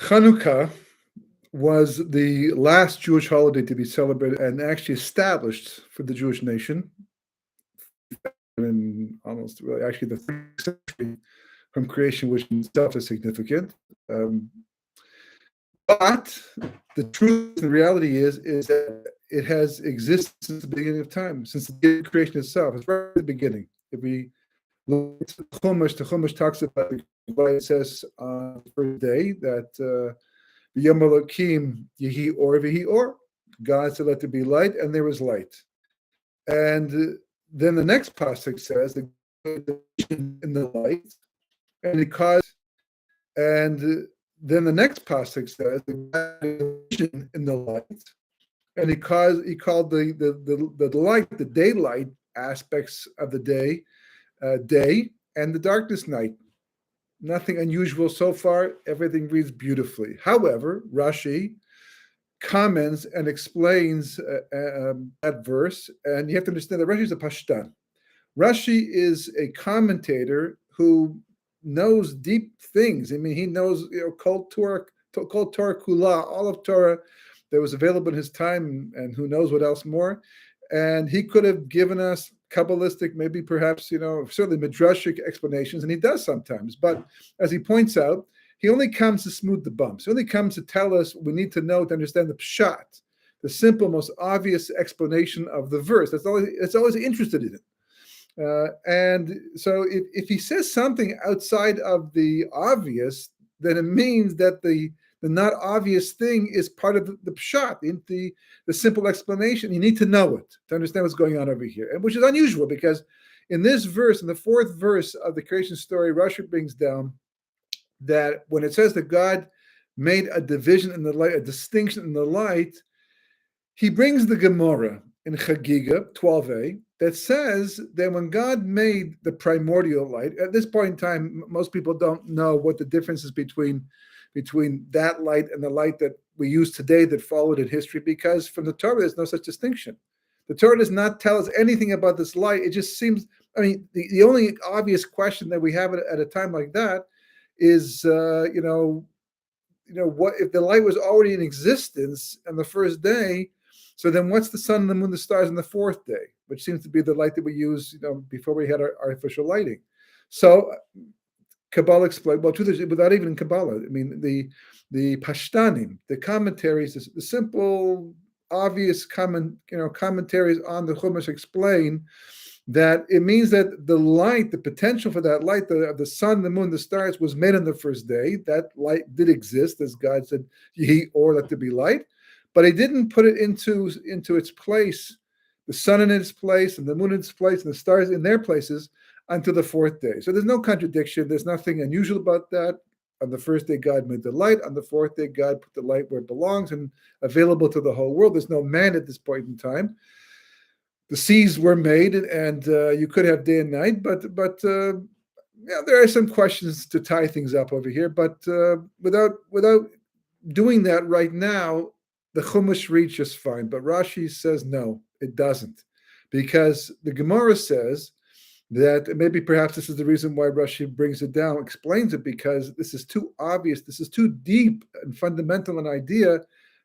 Chanukah was the last Jewish holiday to be celebrated and actually established for the Jewish nation in almost really actually the 3rd century from creation, which in itself is significant. But the truth and reality is that it has existed since the beginning of time, since the beginning of creation itself. It's right at the beginning. If we look at the Chumash talks about it says on the first day that Yom Elokim Yehi Or Vihi Or. God said, "Let there be light," and there was light. And then the next pasuk says, "The in the light," and it caused. And then the next pasuk says, "The in the light," and he called the light, the daylight aspects of the day, day, and the darkness night. Nothing unusual so far. Everything reads beautifully. However, Rashi comments and explains that verse, and you have to understand that Rashi is a Pashtan. Rashi is a commentator who knows deep things. I mean, he knows Kol Torah Kula, all of Torah that was available in his time, and who knows what else more. And he could have given us Kabbalistic, maybe perhaps, certainly Midrashic explanations, and he does sometimes. But as he points out, he only comes to smooth the bumps. He only comes to tell us what we need to know to understand the pshat, the simple, most obvious explanation of the verse. That's always interested in it. And so if he says something outside of the obvious, then it means that the not obvious thing is part of the pshat, the simple explanation. You need to know it to understand what's going on over here, and which is unusual because in this verse, in the 4th verse of the creation story, Rashi brings down that when it says that God made a division in the light, a distinction in the light, he brings the Gemara in Chagiga 12a that says that when God made the primordial light, at this point in time, most people don't know what the difference is between that light and the light that we use today that followed in history, because from the Torah, there's no such distinction. The Torah does not tell us anything about this light. It just seems, the only obvious question that we have at a time like that is, what if the light was already in existence on the first day? So then what's the sun, the moon, the stars on the 4th day, which seems to be the light that we use, before we had our artificial lighting. So Kabbalah explained, well, truth is, without even Kabbalah, the Pashtanim, the commentaries, the simple, obvious commentaries on the Chumash explain that it means that the light, the potential for that light, the sun, the moon, the stars, was made on the first day. That light did exist, as God said, "Yehi or," let there be light, but he didn't put it into its place, the sun in its place, and the moon in its place, and the stars in their places, until the 4th day. So there's no contradiction. There's nothing unusual about that. On the first day, God made the light. On the 4th day, God put the light where it belongs and available to the whole world. There's no man at this point in time. The seas were made, and you could have day and night, but there are some questions to tie things up over here. But without doing that right now, the Chumash reads just fine. But Rashi says no, it doesn't, because the Gemara says that maybe perhaps this is the reason why Rashi brings it down, explains it, because this is too obvious, this is too deep and fundamental an idea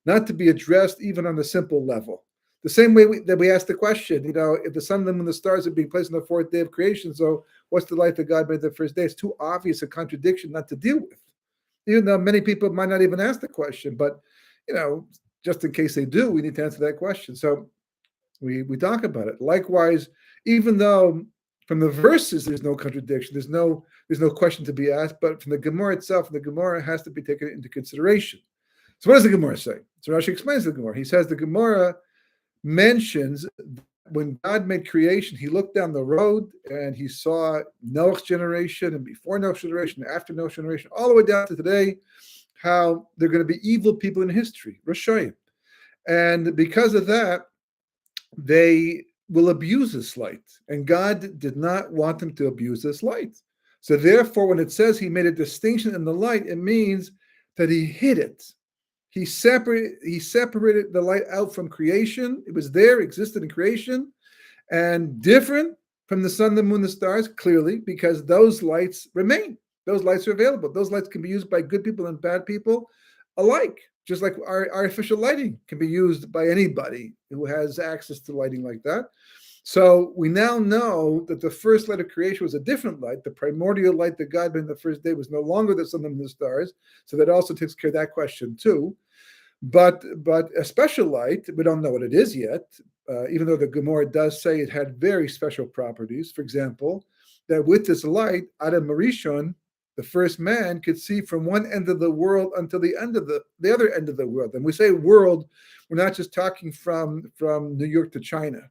not to be addressed even on a simple level. The same way that we asked the question, if the sun, the moon, and the stars are being placed on the 4th day of creation, so what's the light that God made the first day? It's too obvious a contradiction not to deal with. Even though many people might not even ask the question, but just in case they do, we need to answer that question. So we talk about it. Likewise, even though from the verses there's no contradiction, there's no question to be asked, but from the Gemara itself, the Gemara has to be taken into consideration. So what does the Gemara say? So Rashi explains the Gemara. He says the Gemara mentions when God made creation, he looked down the road and he saw Noah's generation, and before Noah's generation, after Noah's generation, all the way down to today, how they're going to be evil people in history, Rashayim. And because of that, they will abuse this light. And God did not want them to abuse this light. So therefore, when it says he made a distinction in the light, it means that he hid it. He separated the light out from creation. It was there, existed in creation, and different from the sun, the moon, the stars, clearly, because those lights remain. Those lights are available. Those lights can be used by good people and bad people. alike, just like our artificial lighting can be used by anybody who has access to lighting like that. So we now know that the first light of creation was a different light. The primordial light that God made in the first day was no longer the sun and the stars. So that also takes care of that question too. But a special light, we don't know what it is yet, even though the Gemara does say it had very special properties. For example, that with this light, Adam Marishon, the first man, could see from one end of the world until the end of the other end of the world. And we say world, we're not just talking from New York to China.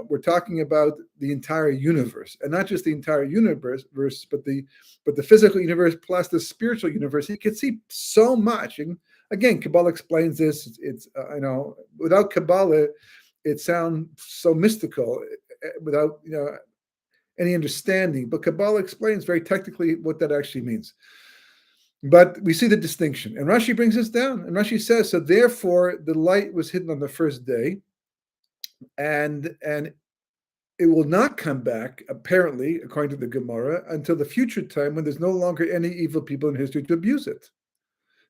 We're talking about the entire universe, and not just the entire universe, but the physical universe plus the spiritual universe. He can see so much. And again, Kabbalah explains this. It's without Kabbalah, it sounds so mystical, without any understanding. But Kabbalah explains very technically what that actually means. But we see the distinction, and Rashi brings this down. And Rashi says, so therefore, the light was hidden on the first day. And it will not come back, apparently, according to the Gemara, until the future time when there's no longer any evil people in history to abuse it.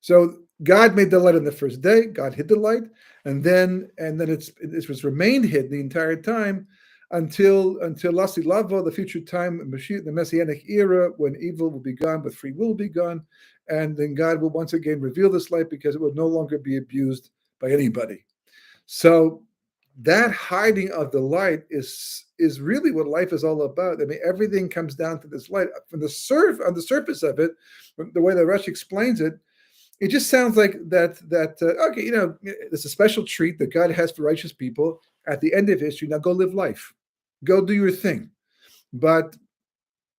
So God made the light on the first day. God hid the light, and then it was remained hidden the entire time until Lasi Lavo, the future time, the Messianic era, when evil will be gone, but free will be gone, and then God will once again reveal this light because it will no longer be abused by anybody. So that hiding of the light is really what life is all about. I mean, everything comes down to this light. On the surface of it, the way that Rashi explains it, it just sounds like that. Okay, it's a special treat that God has for righteous people at the end of history. Now go live life, go do your thing. But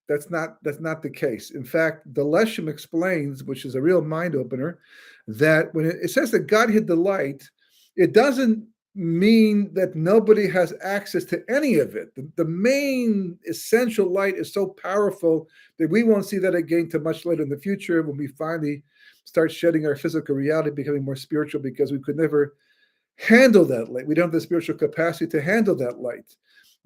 that's not the case. In fact, the Leshem explains, which is a real mind opener, that when it says that God hid the light, it doesn't mean that nobody has access to any of it. The main essential light is so powerful that we won't see that again till much later in the future, when we finally start shedding our physical reality, becoming more spiritual, because we could never handle that light. We don't have the spiritual capacity to handle that light.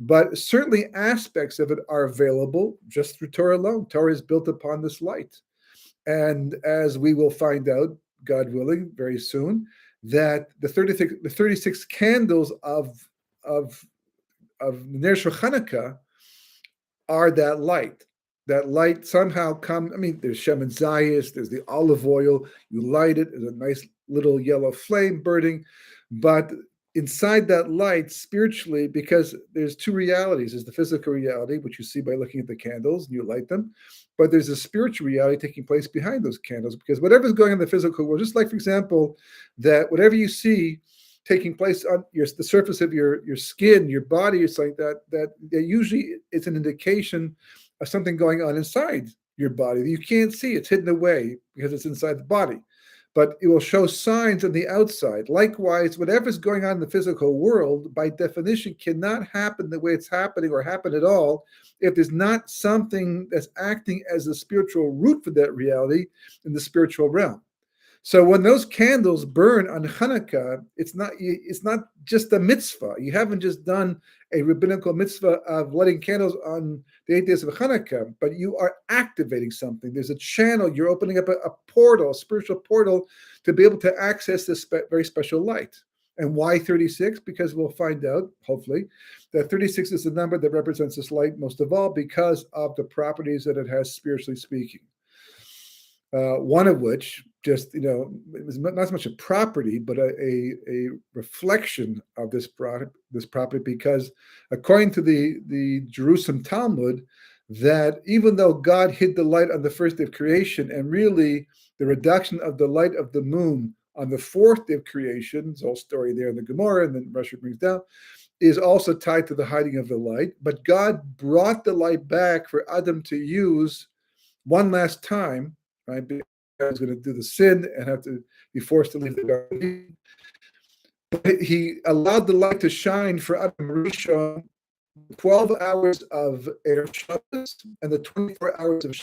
But certainly aspects of it are available just through Torah alone. Torah is built upon this light. And as we will find out, God willing, very soon, that the 36 candles of Ner Chanukah are that light. That light somehow comes. I mean, there's Shemen Zayis, there's the olive oil. You light it, there's a nice little yellow flame burning. But inside that light, spiritually, because there's two realities. There's the physical reality, which you see by looking at the candles and you light them. But there's a spiritual reality taking place behind those candles, because whatever's going on in the physical world, just like, for example, that whatever you see taking place on the surface of your skin, your body, it's like that usually it's an indication of something going on inside your body that you can't see. It's hidden away because it's inside the body. But it will show signs on the outside. Likewise, whatever's going on in the physical world, by definition, cannot happen the way it's happening or happen at all if there's not something that's acting as the spiritual root for that reality in the spiritual realm. So when those candles burn on Chanukah, it's not just a mitzvah. You haven't just done a rabbinical mitzvah of lighting candles on the 8 days of Chanukah, but you are activating something. There's a channel. You're opening up a portal, a spiritual portal, to be able to access this very special light. And why 36? Because we'll find out, hopefully, that 36 is the number that represents this light most of all, because of the properties that it has spiritually speaking. One of which, just it was not so much a property, but a reflection of this property, because according to the Jerusalem Talmud, that even though God hid the light on the first day of creation, and really the reduction of the light of the moon on the fourth day of creation, there's a whole story there in the Gemara, and then Rashi brings down, is also tied to the hiding of the light. But God brought the light back for Adam to use one last time. Right? Because he's going to do the sin and have to be forced to leave the garden. But he allowed the light to shine for Adam Rishon 12 hours of Erev Shabbos and the 24 hours of Shabbos.